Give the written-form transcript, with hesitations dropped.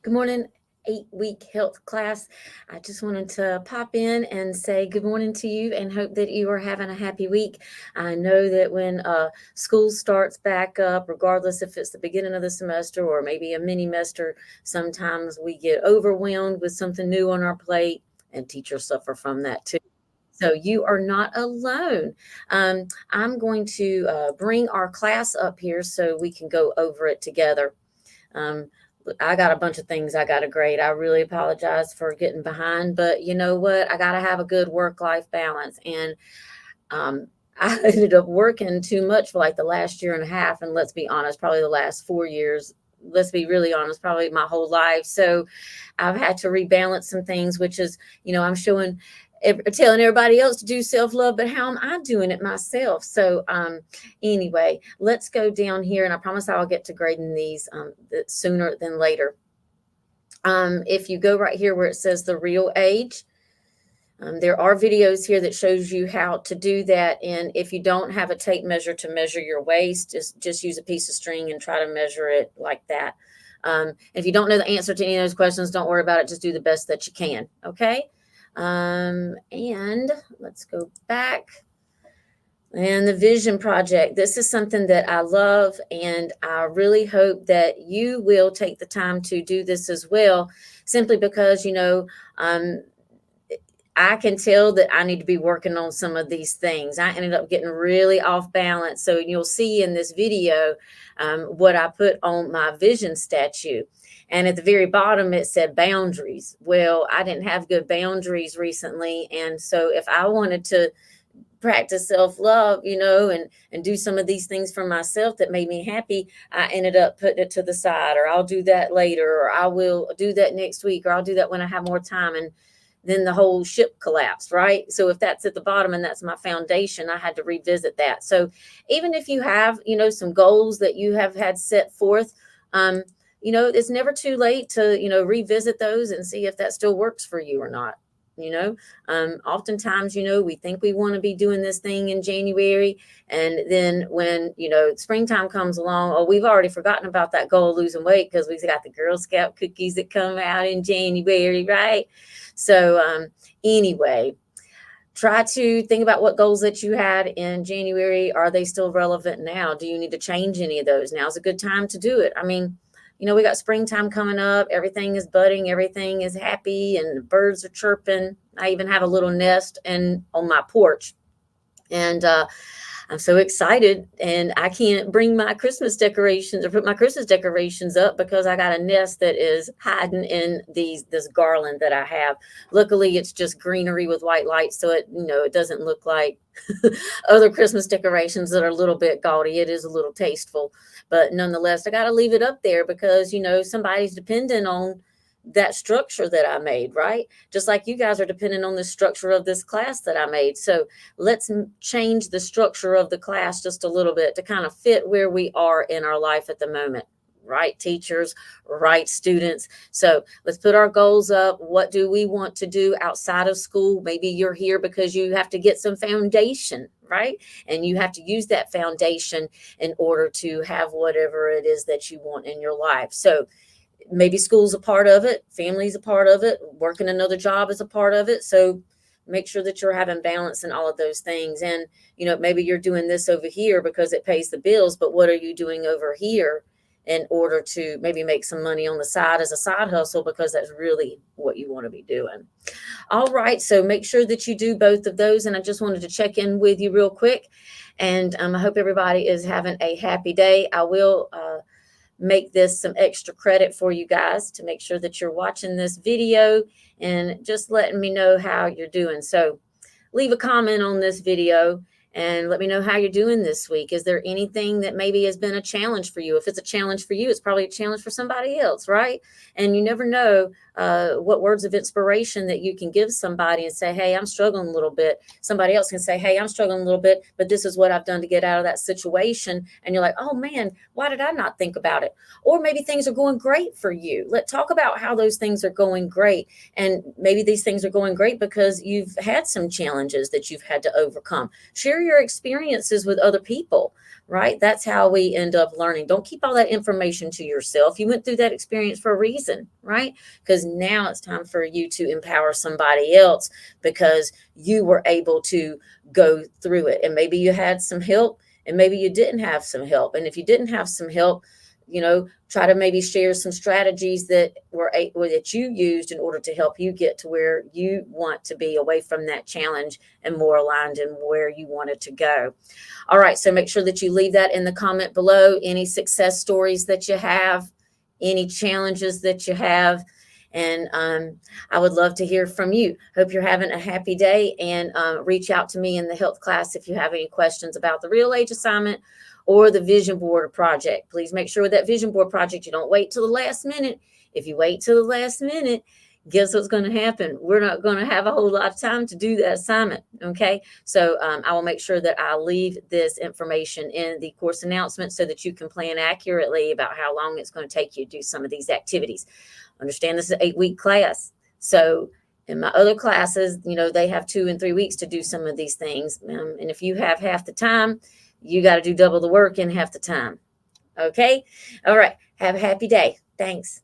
Good morning, 8-week health class. I just wanted to pop in and say good morning to you and hope that you are having a happy week. I know that when school starts back up, regardless if it's the beginning of the semester or maybe a mini semester, sometimes we get overwhelmed with something new on our plate, and teachers suffer from that too. So you are not alone. I'm going to bring our class up here so we can go over it together. Um, I got a bunch of things I got to grade. I really apologize for getting behind, but you know what? I got to have a good work life balance. And um, I ended up working too much for like the last year and a half. And let's be honest, probably the last 4 years. Let's be really honest, probably my whole life. So I've had to rebalance some things, which is, I'm showing, telling everybody else to do self love, but how am I doing it myself? So, anyway, let's go down here, and I promise I'll get to grading these sooner than later. If you go right here where it says the real age, there are videos here that shows you how to do that. And if you don't have a tape measure to measure your waist, just use a piece of string and try to measure it like that. If you don't know the answer to any of those questions, don't worry about it. Just do the best that you can. Okay. And let's go back. And the Vision Project. This is something that I love, and I really hope that you will take the time to do this as well, simply because, I can tell that I need to be working on some of these things. I ended up getting really off balance. So you'll see in this video what I put on my vision statue. And at the very bottom, it said boundaries. Well, I didn't have good boundaries recently. And so if I wanted to practice self-love, and do some of these things for myself that made me happy, I ended up putting it to the side, or I'll do that later, or I will do that next week, or I'll do that when I have more time. And then the whole ship collapsed, right? So if that's at the bottom and that's my foundation, I had to revisit that. So even if you have, some goals that you have had set forth, it's never too late to, revisit those and see if that still works for you or not. Oftentimes, we think we want to be doing this thing in January. And then when, springtime comes along, oh, we've already forgotten about that goal of losing weight because we've got the Girl Scout cookies that come out in January, right? So, anyway, try to think about what goals that you had in January. Are they still relevant now? Do you need to change any of those? Now's a good time to do it. I mean, we got springtime coming up. Everything is budding. Everything is happy, and the birds are chirping. I even have a little nest on my porch, and I'm so excited, and I can't bring my Christmas decorations or put my Christmas decorations up because I got a nest that is hiding in this garland that I have. Luckily, it's just greenery with white lights, so it doesn't look like other Christmas decorations that are a little bit gaudy. It is a little tasteful, but nonetheless, I got to leave it up there because somebody's dependent on that structure that I made, right? Just like you guys are dependent on the structure of this class that I made. So let's change the structure of the class just a little bit to kind of fit where we are in our life at the moment. Right, teachers, right, students. So let's put our goals up. What do we want to do outside of school? Maybe you're here because you have to get some foundation, right? And you have to use that foundation in order to have whatever it is that you want in your life. So maybe school's a part of it, family's a part of it, working another job is a part of it. So make sure that you're having balance in all of those things. And, maybe you're doing this over here because it pays the bills, but what are you doing over here in order to maybe make some money on the side as a side hustle, because that's really what you want to be doing. All right. So make sure that you do both of those. And I just wanted to check in with you real quick. And I hope everybody is having a happy day. I will, make this some extra credit for you guys to make sure that you're watching this video and just letting me know how you're doing. So leave a comment on this video and let me know how you're doing this week. Is there anything that maybe has been a challenge for you? If it's a challenge for you, it's probably a challenge for somebody else, right? And you never know what words of inspiration that you can give somebody and say, hey, I'm struggling a little bit. Somebody else can say, hey, I'm struggling a little bit, but this is what I've done to get out of that situation. And you're like, oh man, why did I not think about it? Or maybe things are going great for you. Let's talk about how those things are going great. And maybe these things are going great because you've had some challenges that you've had to overcome. Share your experiences with other people, right? That's how we end up learning. Don't keep all that information to yourself. You went through that experience for a reason, right? Because now it's time for you to empower somebody else because you were able to go through it. And maybe you had some help and maybe you didn't have some help. And if you didn't have some help, try to maybe share some strategies that that you used in order to help you get to where you want to be, away from that challenge and more aligned in where you wanted to go. All right, so make sure that you leave that in the comment below, any success stories that you have, any challenges that you have, and I would love to hear from you. Hope you're having a happy day, and reach out to me in the health class if you have any questions about the Real Age assignment or the vision board project. Please make sure with that vision board project, you don't wait till the last minute. If you wait till the last minute, guess what's going to happen? We're not going to have a whole lot of time to do that assignment. Okay. So I will make sure that I leave this information in the course announcement so that you can plan accurately about how long it's going to take you to do some of these activities. Understand this is an 8-week class. So in my other classes, they have 2 and 3 weeks to do some of these things. And if you have half the time, you got to do double the work in half the time. Okay. All right. Have a happy day. Thanks.